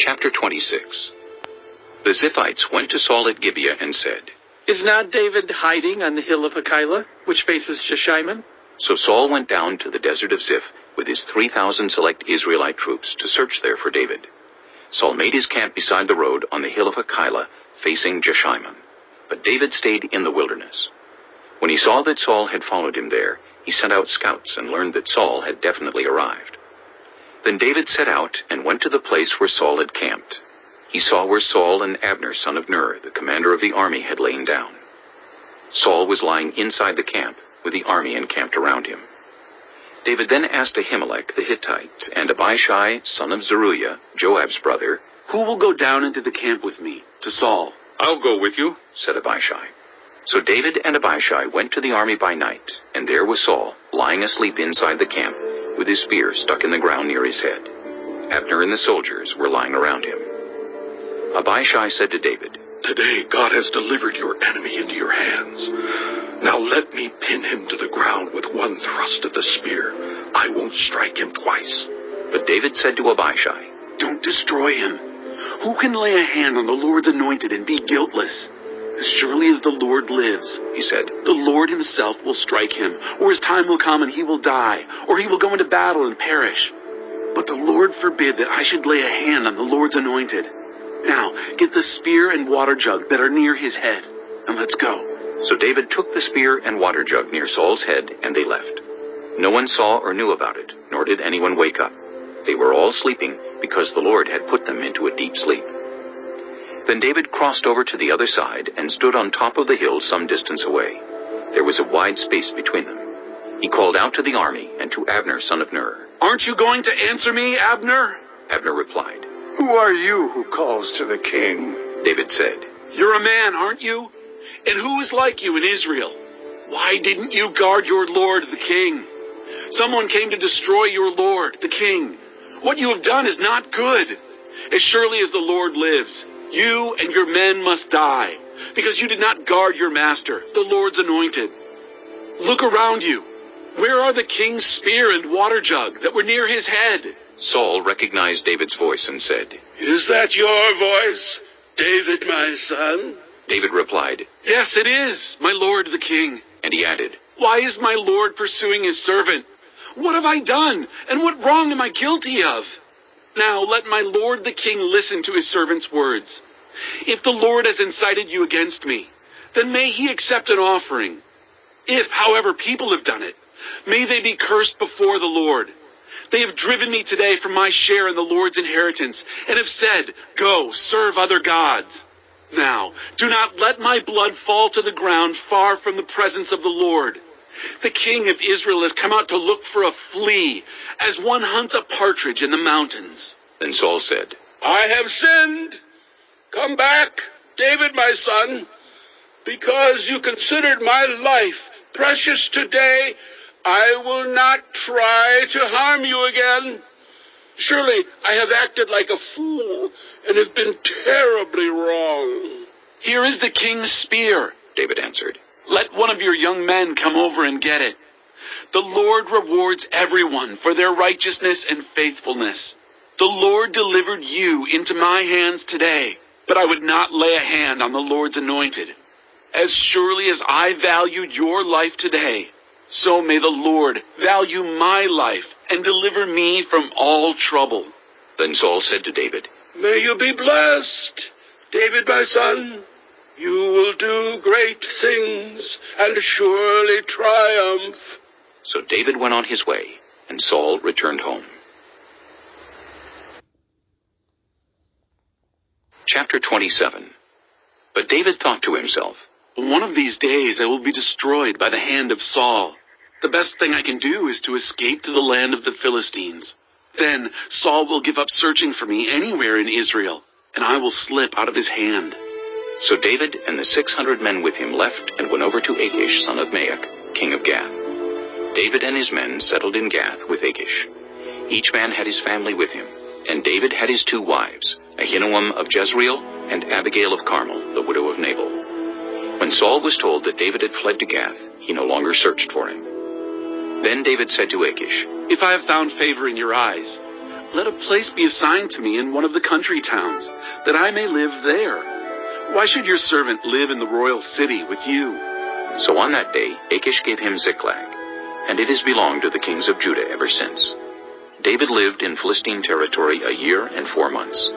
Chapter 26. The Ziphites went to Saul at Gibeah and said, Is not David hiding on the hill of Hachilah, which faces Jeshimon? So Saul went down to the desert of Ziph with his 3,000 select Israelite troops to search there for David. Saul made his camp beside the road on the hill of Hachilah, facing Jeshimon. But David stayed in the wilderness. When he saw that Saul had followed him there, he sent out scouts and learned that Saul had definitely arrived. Then David set out and went to the place where Saul had camped. He saw where Saul and Abner, son of Ner, the commander of the army, had lain down. Saul was lying inside the camp, with the army encamped around him. David then asked Ahimelech the Hittite and Abishai, son of Zeruiah, Joab's brother, Who will go down into the camp with me, to Saul? I'll go with you, said Abishai. So David and Abishai went to the army by night, and there was Saul, lying asleep inside the camp, with his spear stuck in the ground near his head. Abner and the soldiers were lying around him. Abishai said to David, Today God has delivered your enemy into your hands. Now let me pin him to the ground with one thrust of the spear. I won't strike him twice. But David said to Abishai, Don't destroy him. Who can lay a hand on the Lord's anointed and be guiltless? As surely as the Lord lives, he said, the Lord himself will strike him, or his time will come and he will die, or he will go into battle and perish. But the Lord forbid that I should lay a hand on the Lord's anointed. Now, get the spear and water jug that are near his head, and let's go. So David took the spear and water jug near Saul's head, and they left. No one saw or knew about it, nor did anyone wake up. They were all sleeping, because the Lord had put them into a deep sleep. Then David crossed over to the other side and stood on top of the hill some distance away. There was a wide space between them. He called out to the army and to Abner, son of Ner. Aren't you going to answer me, Abner? Abner replied, Who are you who calls to the king? David said, You're a man, aren't you? And who is like you in Israel? Why didn't you guard your lord, the king? Someone came to destroy your lord, the king. What you have done is not good. As surely as the Lord lives, you and your men must die, because you did not guard your master, the Lord's anointed. Look around you. Where are the king's spear and water jug that were near his head? Saul recognized David's voice and said, Is that your voice, David, my son? David replied, Yes, it is, my lord the king. And he added, Why is my lord pursuing his servant? What have I done, and what wrong am I guilty of? Now let my lord the king listen to his servant's words. If the Lord has incited you against me, then may he accept an offering. If, however, people have done it, may they be cursed before the Lord. They have driven me today from my share in the Lord's inheritance, and have said, Go, serve other gods. Now, do not let my blood fall to the ground far from the presence of the Lord. The king of Israel has come out to look for a flea, as one hunts a partridge in the mountains. Then Saul said, I have sinned. Come back, David, my son. Because you considered my life precious today, I will not try to harm you again. Surely I have acted like a fool and have been terribly wrong. Here is the king's spear, David answered. Let one of your young men come over and get it. The Lord rewards everyone for their righteousness and faithfulness. The Lord delivered you into my hands today, but I would not lay a hand on the Lord's anointed. As surely as I valued your life today, so may the Lord value my life and deliver me from all trouble. Then Saul said to David, May you be blessed, David, my son. You will do great things and surely triumph. So David went on his way, and Saul returned home. Chapter 27. But David thought to himself, One of these days I will be destroyed by the hand of Saul. The best thing I can do is to escape to the land of the Philistines. Then Saul will give up searching for me anywhere in Israel, and I will slip out of his hand. So David and the 600 men with him left and went over to Achish, son of Maach, king of Gath. David and his men settled in Gath with Achish. Each man had his family with him, and David had his 2 wives, Ahinoam of Jezreel and Abigail of Carmel, the widow of Nabal. When Saul was told that David had fled to Gath, he no longer searched for him. Then David said to Achish, If I have found favor in your eyes, let a place be assigned to me in one of the country towns, that I may live there. Why should your servant live in the royal city with you?" So on that day Achish gave him Ziklag, and it has belonged to the kings of Judah ever since. David lived in Philistine territory a year and 4 months.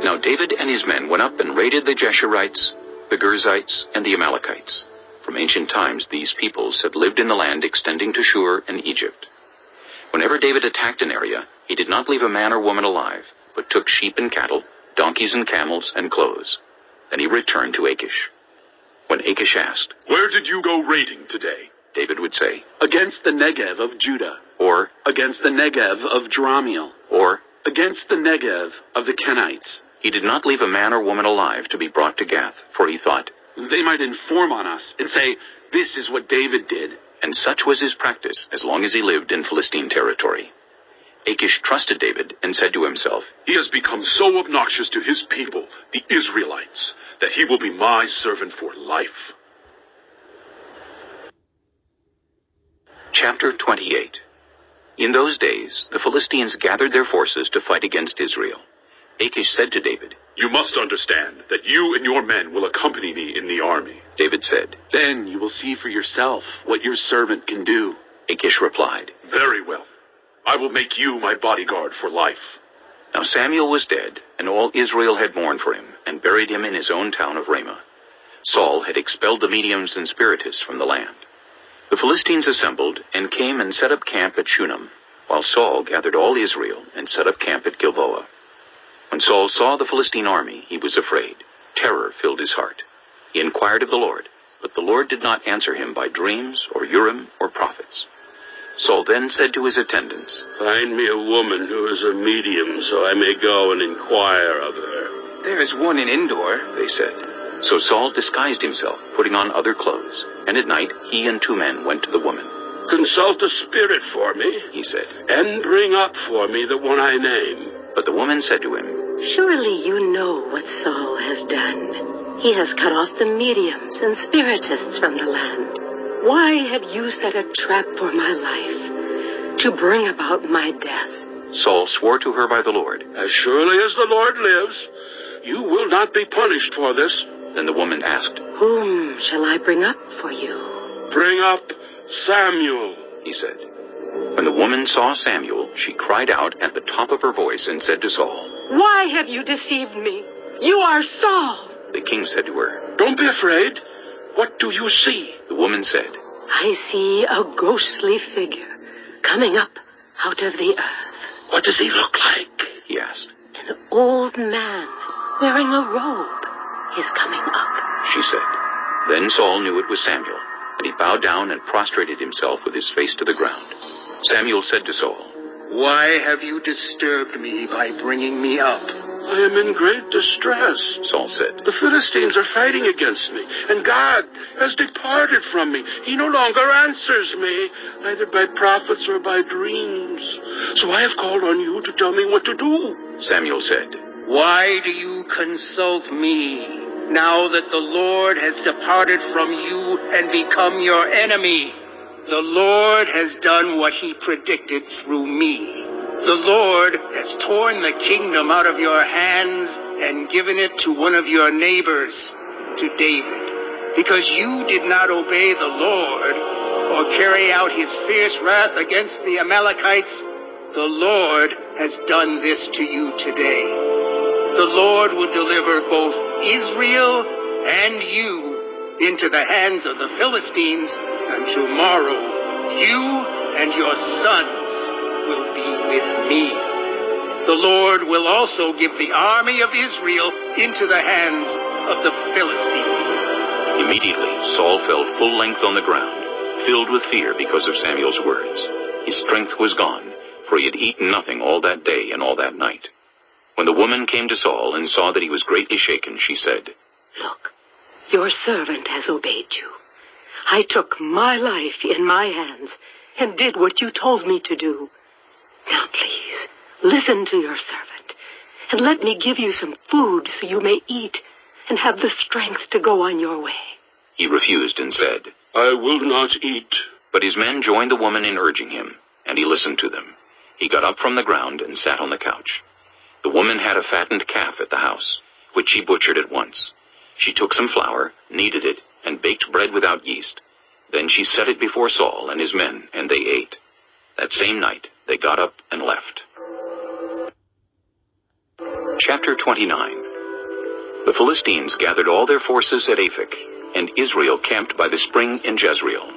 Now David and his men went up and raided the Jeshurites, the Girzites, and the Amalekites. From ancient times these peoples had lived in the land extending to Shur and Egypt. Whenever David attacked an area, he did not leave a man or woman alive, but took sheep and cattle, donkeys and camels, and clothes. Then he returned to Achish. When Achish asked, "Where did you go raiding today?" David would say, "Against the Negev of Judah, or, against the Negev of Jerahmeel, or, against the Negev of the Kenites." he did not leave a man or woman alive to be brought to Gath, for he thought, "They might inform on us and say, 'This is what David did.'" and such was his practice as long as he lived in Philistine territory. Achish trusted David and said to himself, "He has become so obnoxious to his people, the Israelites, that he will be my servant for life." Chapter 28. In those days, the Philistines gathered their forces to fight against Israel. Achish said to David, "You must understand that you and your men will accompany me in the army." David said. "Then you will see for yourself what your servant can do." Achish replied, "Very well. I will make you my bodyguard for life." Now Samuel was dead, and all Israel had mourned for him, and buried him in his own town of Ramah. Saul had expelled the mediums and spiritists from the land. The Philistines assembled, and came and set up camp at Shunem, while Saul gathered all Israel, and set up camp at Gilboa. When Saul saw the Philistine army, he was afraid. Terror filled his heart. He inquired of the Lord, but the Lord did not answer him by dreams, or Urim, or prophets. Saul then said to his attendants, "Find me a woman who is a medium, so I may go and inquire of her." "There is one in Endor," they said. So Saul disguised himself, putting on other clothes, and at night he and 2 men went to the woman. "Consult a spirit for me, He said. and bring up for me the one I name." But the woman said to him, Surely you know what Saul has done. He has cut off the mediums and spiritists from the land. Why have you set a trap for my life, to bring about my death? Saul swore to her by the Lord. "As surely as the Lord lives, you will not be punished for this." Then the woman asked, Whom shall I bring up for you? "Bring up Samuel." he said. When the woman saw Samuel, she cried out at the top of her voice and said to Saul, Why have you deceived me? You are Saul. The king said to her, "Don't be afraid. What do you see?" The woman said, I see a ghostly figure coming up out of the earth. "What does he look like?" he asked. An old man wearing a robe is coming up. She said. Then Saul knew it was Samuel, and he bowed down and prostrated himself with his face to the ground. Samuel said to Saul, Why have you disturbed me by bringing me up? "I am in great distress. Saul said. The Philistines are fighting against me, and God has departed from me. He no longer answers me, either by prophets or by dreams. So I have called on you to tell me what to do." Samuel said, Why do you consult me, now that the Lord has departed from you and become your enemy? The Lord has done what he predicted through me. The Lord has torn the kingdom out of your hands and given it to one of your neighbors, to David, because you did not obey the Lord or carry out his fierce wrath against the Amalekites. The Lord has done this to you today. The Lord will deliver both Israel and you into the hands of the Philistines, and tomorrow you and your sons will be with me. The Lord will also give the army of Israel into the hands of the Philistines." Immediately Saul fell full length on the ground, filled with fear because of Samuel's words. His strength was gone, for he had eaten nothing all that day and all that night. When the woman came to Saul and saw that he was greatly shaken, she said, Look, your servant has obeyed you. I took my life in my hands and did what you told me to do. Now please, listen to your servant, and let me give you some food so you may eat and have the strength to go on your way. He refused and said, "I will not eat." But his men joined the woman in urging him, and he listened to them. He got up from the ground and sat on the couch. The woman had a fattened calf at the house, which she butchered at once. She took some flour, kneaded it, and baked bread without yeast. Then she set it before Saul and his men, and they ate. That same night they got up and left. Chapter 29. The Philistines gathered all their forces at Aphek, and Israel camped by the spring in Jezreel.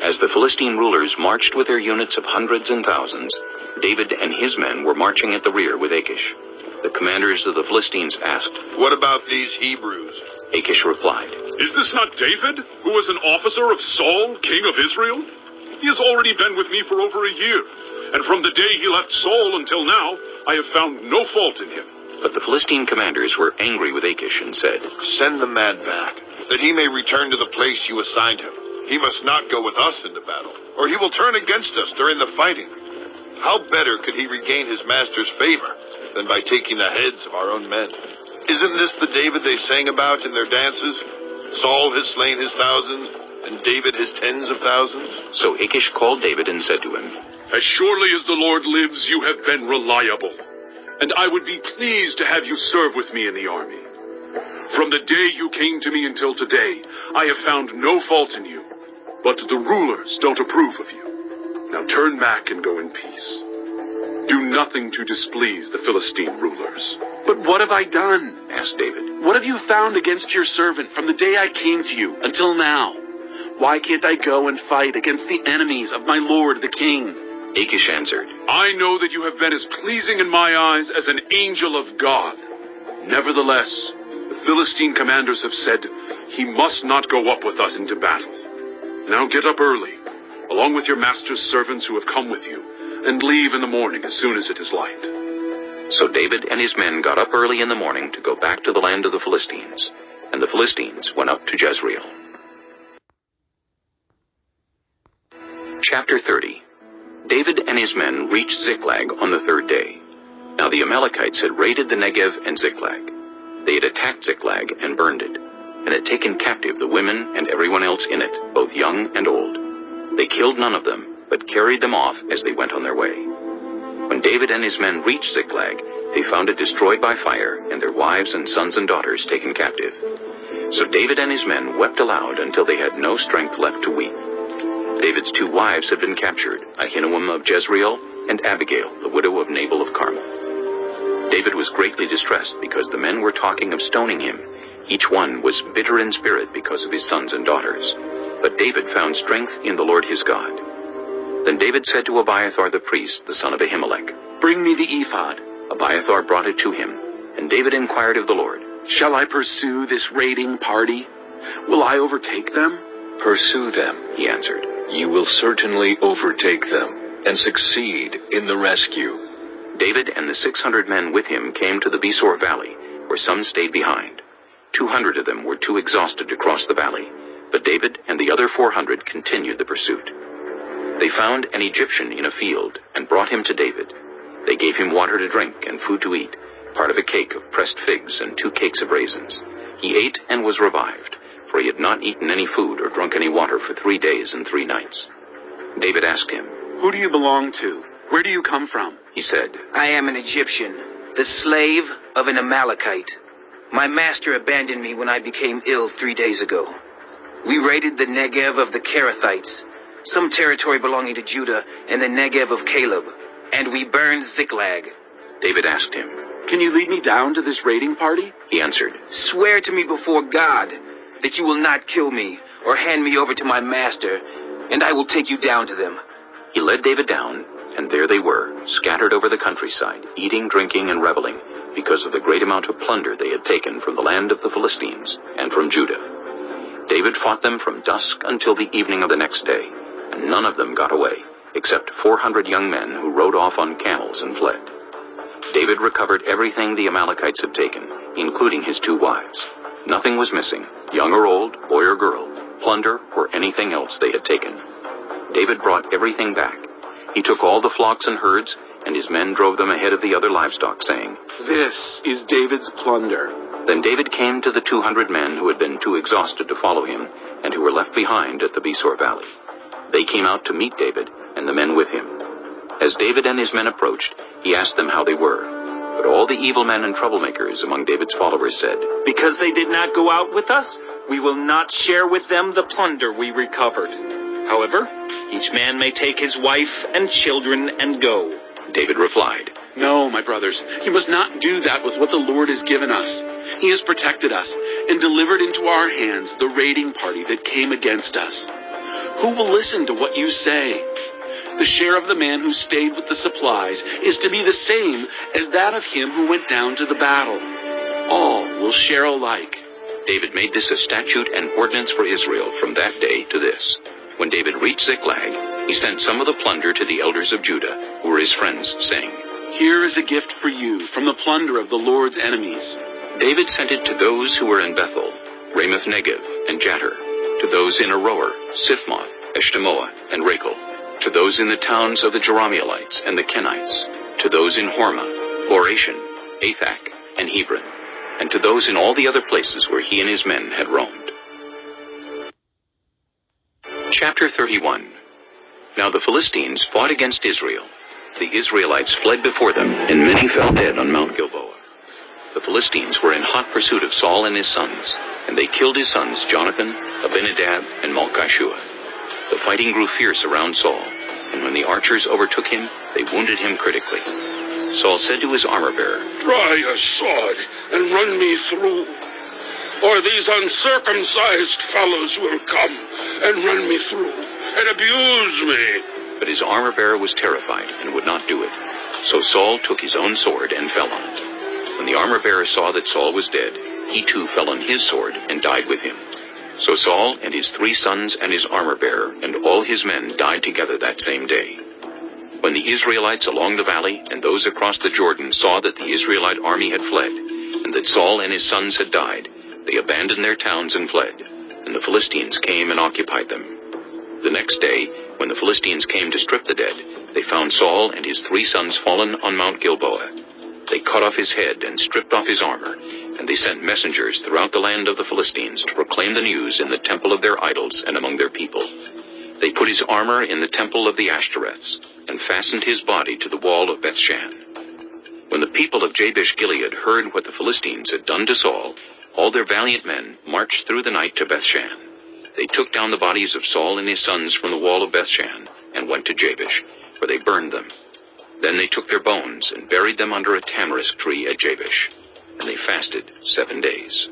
As the Philistine rulers marched with their units of hundreds and thousands, David and his men were marching at the rear with Achish. The commanders of the Philistines asked, "What about these Hebrews?" Achish replied, Is this not David, who was an officer of Saul, king of Israel? He has already been with me for over a year, and from the day he left Saul until now, I have found no fault in him. But the Philistine commanders were angry with Achish and said, "Send the man back, that he may return to the place you assigned him. He must not go with us into battle, or he will turn against us during the fighting. How better could he regain his master's favor than by taking the heads of our own men? Isn't this the David they sang about in their dances? Saul has slain his thousands, and David his tens of thousands." So Achish called David and said to him, As surely as the Lord lives, you have been reliable, and I would be pleased to have you serve with me in the army. From the day you came to me until today, I have found no fault in you, but the rulers don't approve of you. Now turn back and go in peace. Do nothing to displease the Philistine rulers. But what have I done? asked David. What have you found against your servant from the day I came to you until now? Why can't I go and fight against the enemies of my lord the king? Achish answered, I know that you have been as pleasing in my eyes as an angel of God. Nevertheless, the Philistine commanders have said, he must not go up with us into battle. Now get up early, along with your master's servants who have come with you, and leave in the morning as soon as it is light. So David and his men got up early in the morning to go back to the land of the Philistines, and the Philistines went up to Jezreel. Chapter 30. David and his men reached Ziklag on the third day. Now the Amalekites had raided the Negev and Ziklag. They had attacked Ziklag and burned it, and had taken captive the women and everyone else in it, both young and old. They killed none of them, but carried them off as they went on their way. When David and his men reached Ziklag, they found it destroyed by fire, and their wives and sons and daughters taken captive. So David and his men wept aloud until they had no strength left to weep. David's two wives had been captured, Ahinoam of Jezreel and Abigail, the widow of Nabal of Carmel. David was greatly distressed because the men were talking of stoning him. Each one was bitter in spirit because of his sons and daughters. But David found strength in the Lord his God. Then David said to Abiathar the priest, the son of Ahimelech, Bring me the ephod. Abiathar brought it to him, and David inquired of the Lord, Shall I pursue this raiding party? Will I overtake them? Pursue them, he answered. You will certainly overtake them and succeed in the rescue. David and the 600 men with him came to the Besor valley, where some stayed behind. 200 of them were too exhausted to cross the valley, but David and the other 400 continued the pursuit. They found an Egyptian in a field and brought him to David. They gave him water to drink and food to eat, part of a cake of pressed figs and 2 cakes of raisins. He ate and was revived, for he had not eaten any food or drunk any water for 3 days and 3 nights. David asked him, Who do you belong to? Where do you come from? He said, I am an Egyptian, the slave of an Amalekite. My master abandoned me when I became ill 3 days ago. We raided the Negev of the Kerethites, some territory belonging to Judah, and the Negev of Caleb, and we burned Ziklag. David asked him, Can you lead me down to this raiding party? He answered, Swear to me before God that you will not kill me or hand me over to my master, and I will take you down to them. He led David down, and there they were, scattered over the countryside, eating, drinking, and reveling, because of the great amount of plunder they had taken from the land of the Philistines and from Judah. David fought them from dusk until the evening of the next day, and none of them got away, except 400 young men who rode off on camels and fled. David recovered everything the Amalekites had taken, including his 2 wives. Nothing was missing, young or old, boy or girl, plunder, or anything else they had taken. David brought everything back. He took all the flocks and herds, and his men drove them ahead of the other livestock, saying, This is David's plunder. Then David came to the 200 men who had been too exhausted to follow him, and who were left behind at the Besor valley. They came out to meet David, and the men with him. As David and his men approached, he asked them how they were. But all the evil men and troublemakers among David's followers said, Because they did not go out with us, we will not share with them the plunder we recovered. However, each man may take his wife and children and go. David replied, No, my brothers, you must not do that with what the Lord has given us. He has protected us and delivered into our hands the raiding party that came against us. Who will listen to what you say? The share of the man who stayed with the supplies is to be the same as that of him who went down to the battle. All will share alike. David made this a statute and ordinance for Israel from that day to this. When David reached Ziklag, he sent some of the plunder to the elders of Judah, who were his friends, saying, Here is a gift for you from the plunder of the Lord's enemies. David sent it to those who were in Bethel, Ramoth Negev, and Jatir, to those in Aroer, Siphmoth, Eshtemoa, and Rachel, to those in the towns of the Jerahmeelites and the Kenites, to those in Hormah, Boration, Athak, and Hebron, and to those in all the other places where he and his men had roamed. Chapter 31. Now the Philistines fought against Israel. The Israelites fled before them, and many fell dead on Mount Gilboa. The Philistines were in hot pursuit of Saul and his sons, and they killed his sons Jonathan, Abinadab, and Malchishua. The fighting grew fierce around Saul, and when the archers overtook him, they wounded him critically. Saul said to his armor-bearer, Draw your sword and run me through, or these uncircumcised fellows will come and run me through and abuse me. But his armor-bearer was terrified and would not do it. So Saul took his own sword and fell on it. When the armor-bearer saw that Saul was dead, he too fell on his sword and died with him. So Saul and his 3 sons and his armor-bearer and all his men died together that same day. When the Israelites along the valley and those across the Jordan saw that the Israelite army had fled, and that Saul and his sons had died, they abandoned their towns and fled, and the Philistines came and occupied them. The next day, when the Philistines came to strip the dead, they found Saul and his 3 sons fallen on Mount Gilboa. They cut off his head and stripped off his armor, and they sent messengers throughout the land of the Philistines to proclaim the news in the temple of their idols and among their people. They put his armor in the temple of the Ashtoreths, and fastened his body to the wall of Bethshan. When the people of Jabesh-Gilead heard what the Philistines had done to Saul, all their valiant men marched through the night to Bethshan. They took down the bodies of Saul and his sons from the wall of Bethshan, and went to Jabesh, where they burned them. Then they took their bones and buried them under a tamarisk tree at Jabesh, and they fasted 7 days.